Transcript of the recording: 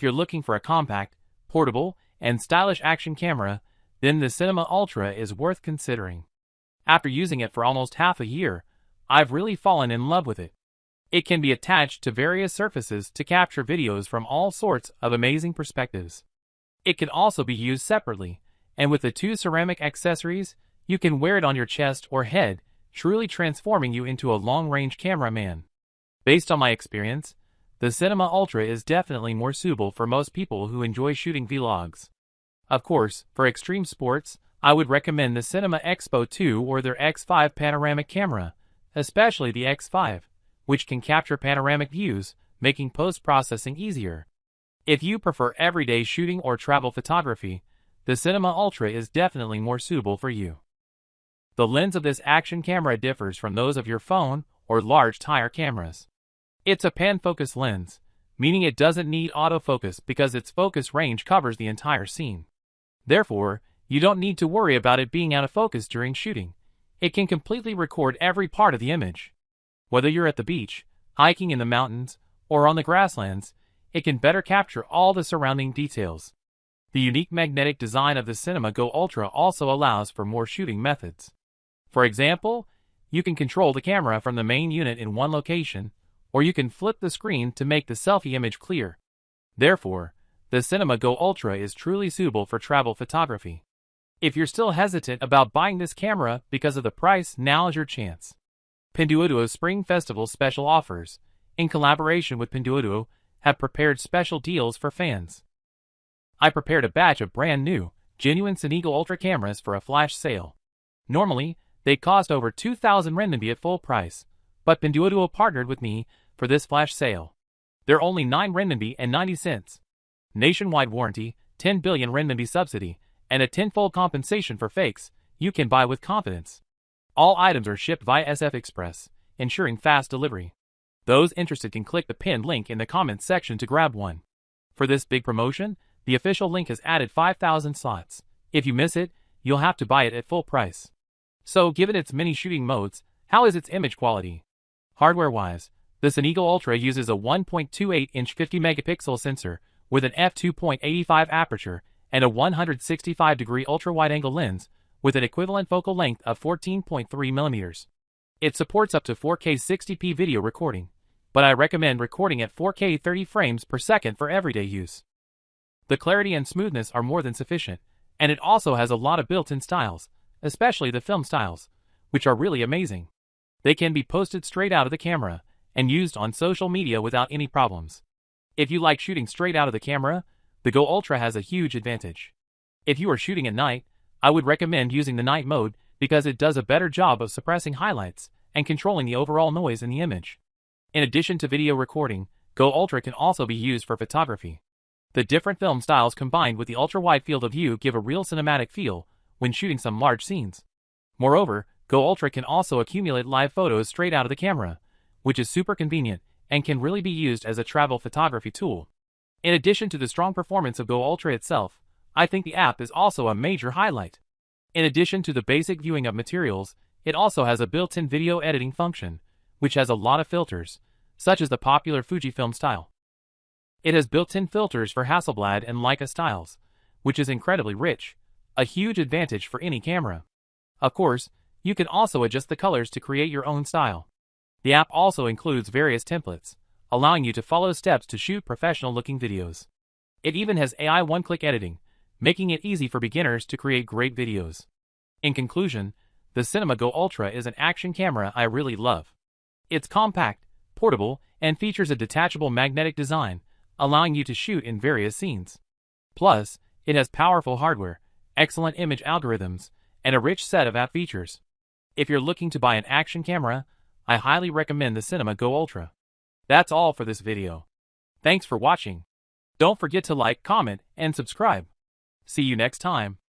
If you're looking for a compact, portable, and stylish action camera, then the Cinema Ultra is worth considering. After using it for almost half a year, I've really fallen in love with it. It can be attached to various surfaces to capture videos from all sorts of amazing perspectives. It can also be used separately, and with the two ceramic accessories, you can wear it on your chest or head, truly transforming you into a long-range cameraman. Based on my experience, the Cinema Ultra is definitely more suitable for most people who enjoy shooting vlogs. Of course, for extreme sports, I would recommend the Cinema Expo 2 or their X5 panoramic camera, especially the X5, which can capture panoramic views, making post-processing easier. If you prefer everyday shooting or travel photography, the Cinema Ultra is definitely more suitable for you. The lens of this action camera differs from those of your phone or large tire cameras. It's a pan-focus lens, meaning it doesn't need autofocus because its focus range covers the entire scene. Therefore, you don't need to worry about it being out of focus during shooting. It can completely record every part of the image. Whether you're at the beach, hiking in the mountains, or on the grasslands, it can better capture all the surrounding details. The unique magnetic design of the Cinema GO Ultra also allows for more shooting methods. For example, you can control the camera from the main unit in one location, or you can flip the screen to make the selfie image clear. Therefore, the Cinema GO Ultra is truly suitable for travel photography. If you're still hesitant about buying this camera because of the price, now is your chance. Pinduoduo's Spring Festival special offers, in collaboration with Pinduoduo, have prepared special deals for fans. I prepared a batch of brand new, genuine Cinema GO Ultra cameras for a flash sale. Normally, they cost over 2,000 renminbi at full price, but Pinduoduo partnered with me for this flash sale. They're only 9 renminbi and 90 cents. Nationwide warranty, 10 billion renminbi subsidy, and a tenfold compensation for fakes, you can buy with confidence. All items are shipped via SF Express, ensuring fast delivery. Those interested can click the pinned link in the comments section to grab one. For this big promotion, the official link has added 5,000 slots. If you miss it, you'll have to buy it at full price. So, given its many shooting modes, how is its image quality? Hardware-wise, the Cinema GO Ultra uses a 1.28-inch 50-megapixel sensor with an f2.85 aperture and a 165-degree ultra-wide-angle lens with an equivalent focal length of 14.3 millimeters. It supports up to 4K 60p video recording, but I recommend recording at 4K 30 frames per second for everyday use. The clarity and smoothness are more than sufficient, and it also has a lot of built-in styles, especially the film styles, which are really amazing. They can be posted straight out of the camera and used on social media without any problems. If you like shooting straight out of the camera, the GO Ultra has a huge advantage. If you are shooting at night, I would recommend using the night mode because it does a better job of suppressing highlights and controlling the overall noise in the image. In addition to video recording, GO Ultra can also be used for photography. The different film styles combined with the ultra-wide field of view give a real cinematic feel when shooting some large scenes. Moreover, GO Ultra can also accumulate live photos straight out of the camera, which is super convenient and can really be used as a travel photography tool. In addition to the strong performance of GO Ultra itself, I think the app is also a major highlight. In addition to the basic viewing of materials, it also has a built-in video editing function, which has a lot of filters, such as the popular Fujifilm style. It has built-in filters for Hasselblad and Leica styles, which is incredibly rich, a huge advantage for any camera. Of course, you can also adjust the colors to create your own style. The app also includes various templates, allowing you to follow steps to shoot professional-looking videos. It even has AI one-click editing, making it easy for beginners to create great videos. In conclusion, the Cinema GO Ultra is an action camera I really love. It's compact, portable, and features a detachable magnetic design, allowing you to shoot in various scenes. Plus, it has powerful hardware, excellent image algorithms, and a rich set of app features. If you're looking to buy an action camera, I highly recommend the Cinema GO Ultra. That's all for this video. Thanks for watching. Don't forget to like, comment, and subscribe. See you next time.